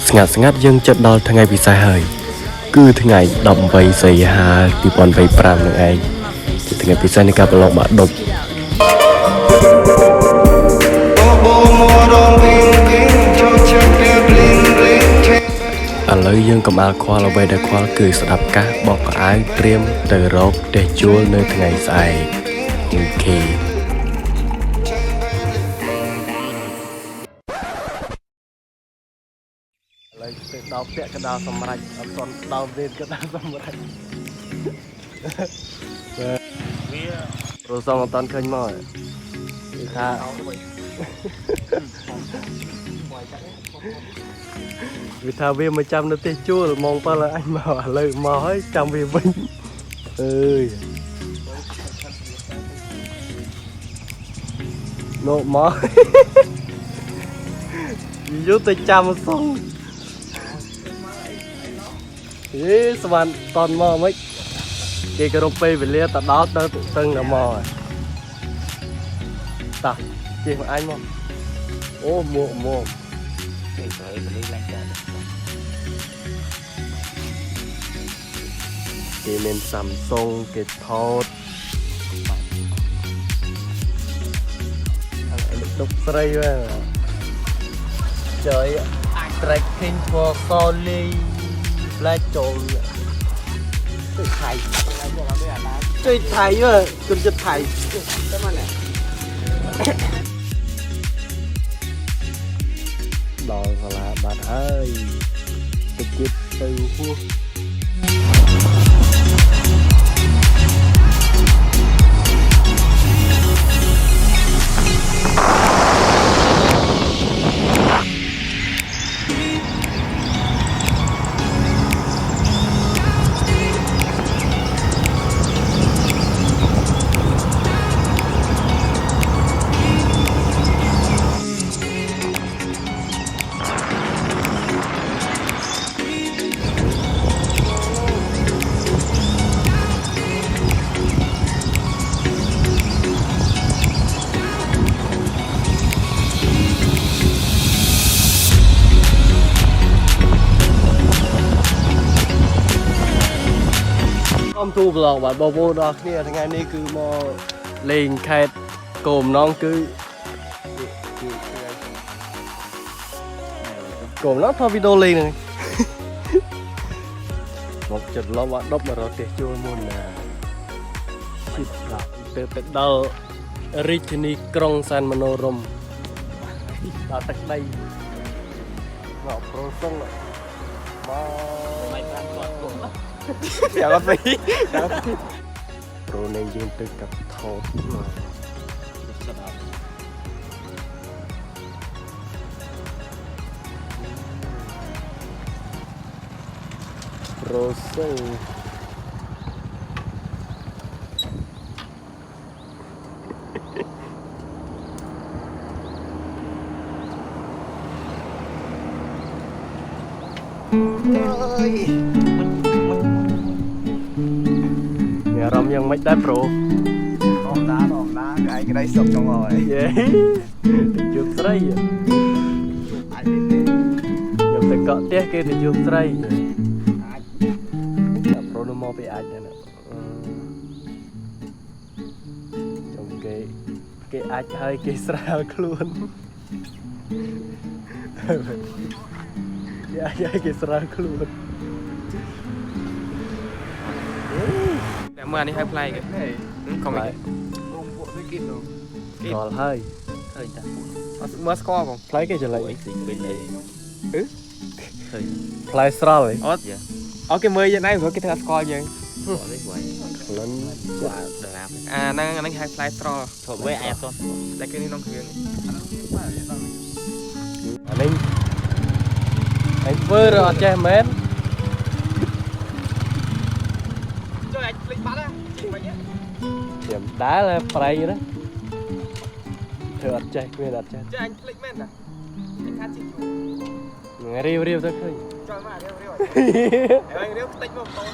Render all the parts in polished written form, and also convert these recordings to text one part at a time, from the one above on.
ស្ងាត់យើងចិត្តដល់ថ្ងៃពិសេសហើយគឺថ្ងៃ18សីហា2025នឹងឯងជាថ្ងៃពិសេសនៃការប្រឡងបាក់ឌុបឥឡូវយើងកុំអាលខ្វល់អ្វីដែលខ្វល់គឺស្ដាប់កាសបោកកៅអៅត្រៀមទៅរកផ្ទះជួលនៅថ្ងៃស្អែកអូខេឡើយទៅដល់ពាក់កណ្ដាលសម្រាប់អត់ទាន់ដល់វេនកណ្ដាលសម្រាប់វារសងអត់ទាន់ឃើញមកគឺថាវាថាវាមកចាំនៅផ្ទះជួលម៉ោង7អញមកឥឡូវមកហើយចាំវាវិញអើយនោះមកយកទៅចាំសងស្មានតន់មកមិនគេក៏រំពេលវេលាទៅដល់ទៅតឹងដល់មកតោះជិះមកអញមកអូមកគេត្រូវទៅលេងឡើងចាគេមាន Samsung គេថតទុកស្រីហ្នឹងtrời trekking for solid blackចូលទៅថៃជួយថៃគុំចិត្តថៃទៅមកនេះដល់សាលាបាត់ហើយទៅគិតទៅហួសទូប្លង់បាទបងប្អូនដល់គ្នាថ្ងៃនេះគឺមកលេងខេត្តគោលម្ដងគឺគោលម្ដងថតវីដេអូលេងហ្នឹងមកចិត្តឡងបាក់ដប់មករកផ្ទះជួលមុនណាជិតដល់ទៅដល់រាជធានីក្រុងសែនមនោរម្យដល់ទឹកដីមកប្រូសុងមកមិនបានគាត់គង់យ៉ាអត់វិញប្រូនេះយើងទៅកាត់ថតមកស្ដាប់ប្រូសុងអើយអារម្មណ៍យ៉ាងម៉េចដែរប្រូដងដាឯងក្តីសុខចង់ហើយយេជួបស្រីអាចខ្ញុំទៅកក់ផ្ទះគេទៅជួបស្រីអាចប្រូនោះមកពីអាចហ្នឹងចង់គេអាចហើយគេស្រាលខ្លួនគេស្រាលខ្លួនតែមើលនេះហើយផ្លែគេកុំឲ្យពួកវាគិតនោះស្គាល់ហើយឃើញតាអត់មើលស្គាល់ផងផ្លែគេចលៃវិញឃើញផ្លែស្រល់អត់អូគេមើលយ៉ាងណាព្រោះគេថាស្គាល់យើងនេះវិញក្លិនដរាបអាហ្នឹងហៅផ្លែស្រល់ព្រោះវាអាចអត់ទាន់តែគេនេះក្នុងគ្រឿងអានេះអញធ្វើរអត់ចេះមែនជួយអាចភ្លេចបាត់ណាជីវិញខ្ញុំដែរប្រៃណាធ្វើអត់ចេះគ្មានអត់ចេះចេះអញភ្លេចមែនតាអញខាត់ជីរៀវទៅឃើញចូលមករៀវហើយរៀវខ្ទេចមកបង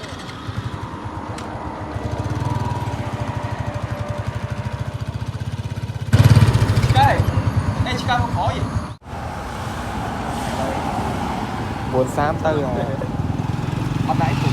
ឆ្កែឆ្កែមកក្រោយ buồn xám tư à bắt đáy cùng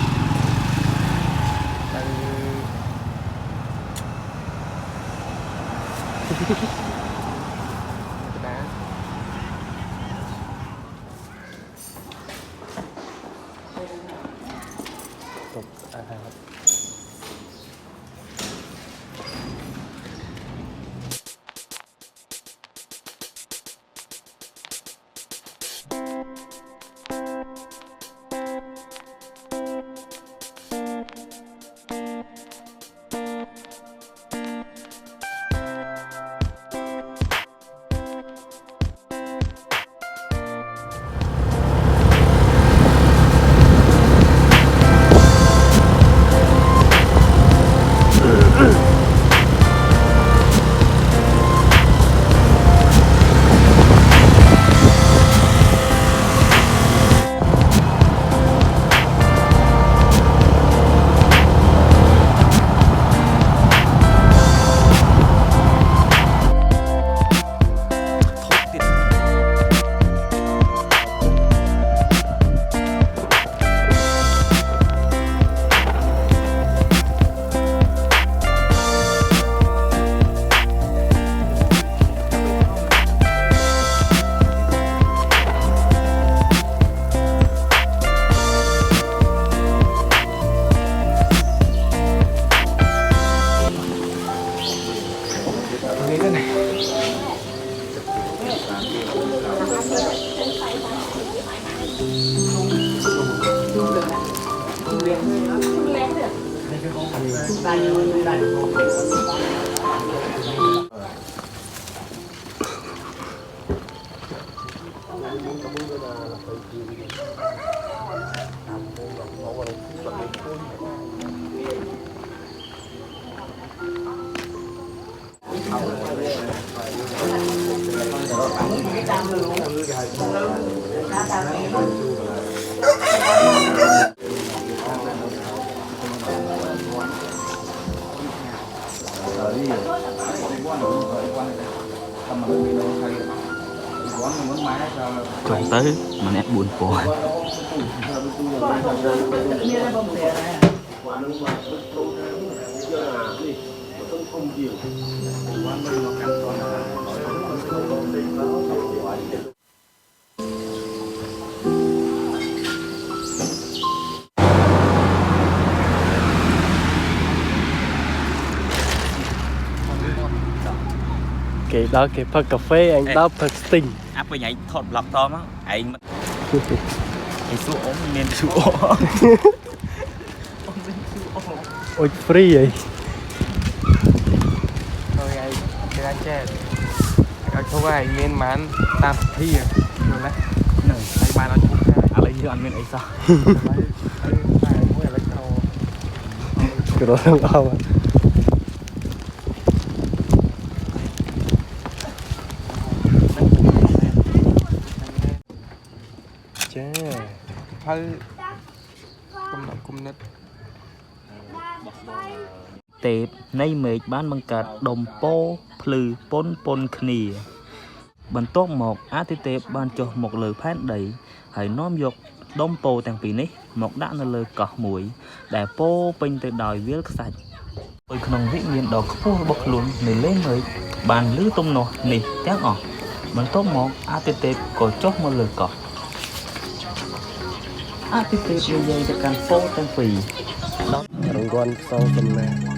trông tới mà nét buồn phổ cái đó cái phật cà phê anh đáp thật tình áp với nhảy thọt lọc to á anh cái số ốm nên số ốm ôi free vậy thôi anh trẻ không ai miên mán tam thi rồi đấy anh bạn nó chụp à lấy cho anh miên ấy sao cái đó không ao à chà hơi cung nít ទេពនៃមេឃបានបង្កើតដុំពោភ្លឺប៉ុនគ្នាបន្ទាប់មកអាទិទេពបានចុះមកលើផែនដីហើយនាំយកដុំពោទាំងពីរនេះមកដាក់នៅលើកោះមួយដែលពោពេញទៅដោយវាលខ្សាច់ដោយក្នុងវិញ្ញាណដ៏ខ្ពស់របស់ខ្លួននៅលើមេឃបានលឺទំនាស់នេះទាំងអស់បន្ទាប់មកអាទិទេពក៏ចុះមកលើកោះអាទិទេពនិយាយទៅកាន់ពោទាំងពីរ រង្វាន់ផ្សងសំណាក់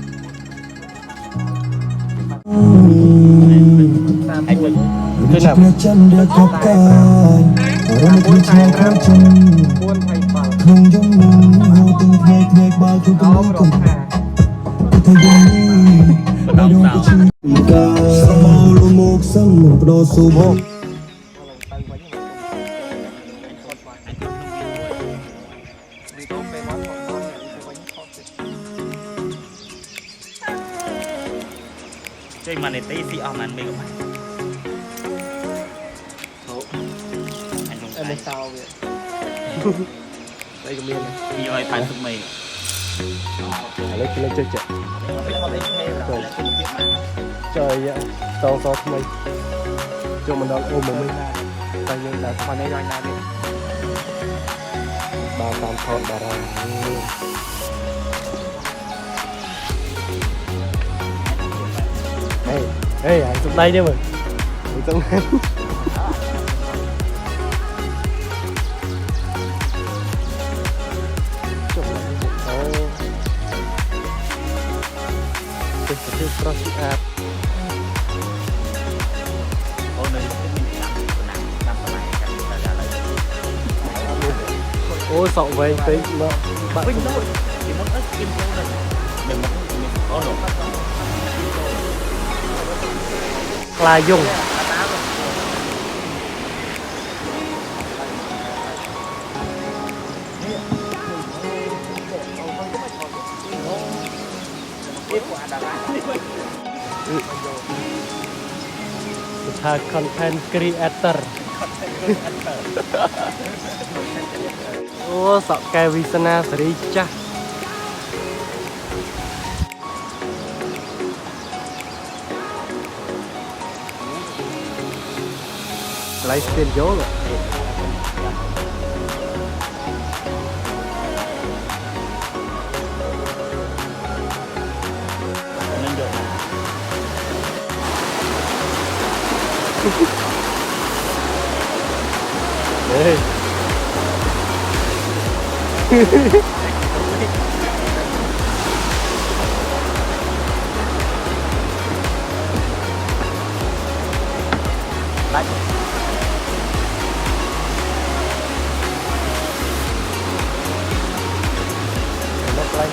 Cứ nằm chân đưa cốc cài Rồi một khi cho khó chân Không giống mình Vô tình thề bao thu công cùng Tôi thấy gần đi Ai đâu có chân Sao màu luôn một sân một đồ xù bốc chơi mà này tí xì ở màn mình em bên sau vậy đây có miên này nhiều ai phải tụi mình lấy chơi chợ trời vậy tao sao mày cho mình đang ôm mình tay nhưng đã mà đây rồi nào đi បានតាមថតបារាំងហេហេអាយសំដីនេះមើលទៅទៅប្រសិទ្ធអាត អូននៅមានតាមកន្លែងកាត់តែឡើយ អូសក់វែងពេកមកបាក់ វិញទៅពីមុនអត់គិនចូលដល់មិនមកមានអូន ខ្លាយងថា content creator អូសក់កែវិសនាសេរីចាស់ไลฟ์สไตล์โยกនឹងយក เฮ้ย ដាច់ មកឡើង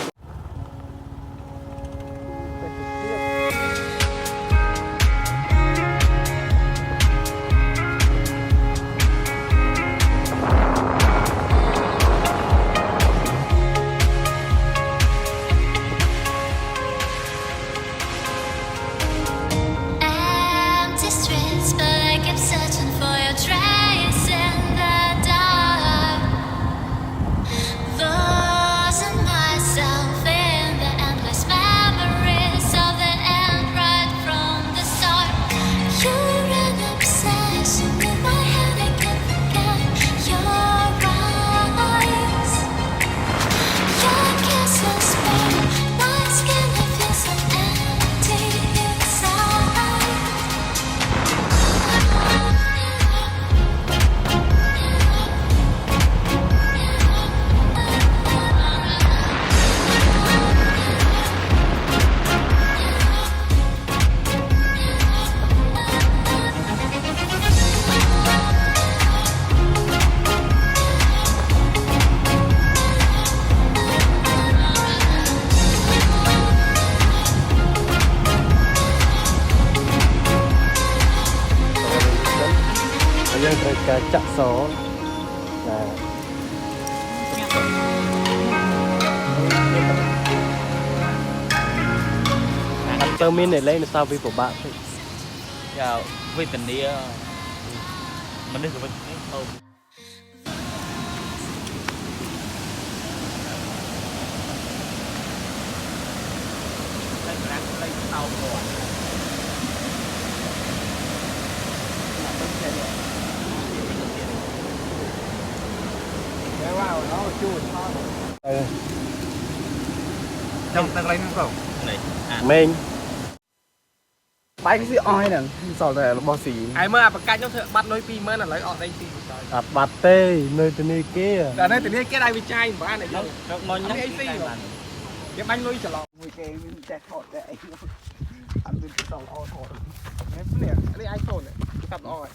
Empty streets, but I keep searching for your trace in the dark. Losing myself in the endless memories of the end right from the start. You're an obsession in my head, I can't forget your eyes. Your kisses burn my skin, I feel so empty inside. យើងត្រូវការចាក់សណាអត់ទៅមានអ្នកលេងនៅសាវិពិបាកពេក យ៉ាវេទនាមនុស្សក៏វិញអូ trong tầng lấy không នេះអា មេង bay cái gì oi nè sò này là bò xì ai mơ à bạc canh nó bắt lôi pi mơ là lấy ọt đây pi អត់បាត់ទេនៅធនាគារ là đây từ đây cái đây bị chai mà này រកមកញ៉ាំ cái bánh lôi chả lọ mùi kê chẹt thọt đấy ăn từ cái sò o thọt cái này đây ai thọt này cặp oi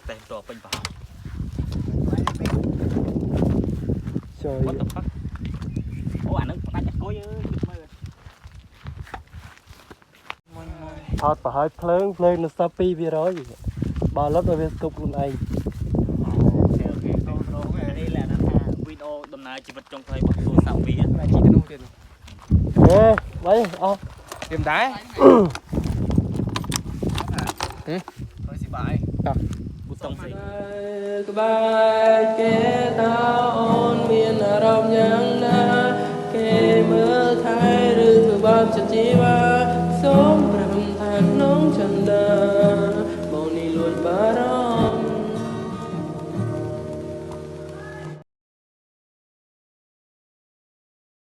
តែតពេញប្រហោង ជួយ What the fuck អូអានឹងផ្ដាច់អង្គុយអើយមើល ថតប្រហែលភ្លើងនៅសល់ 2% បើលុតឲ្យវាស្គប់ខ្លួនឯង អូខេអូខេនេះlà ថាវីដេអូដំណើរជីវិតចុងក្រោយរបស់ទូរស័ព្ទវា này chỉ cái nông tiền ហេបីអស់ tiền đá thôi xì bài ប៊ូតុងផ្សេង ក្បែរគេ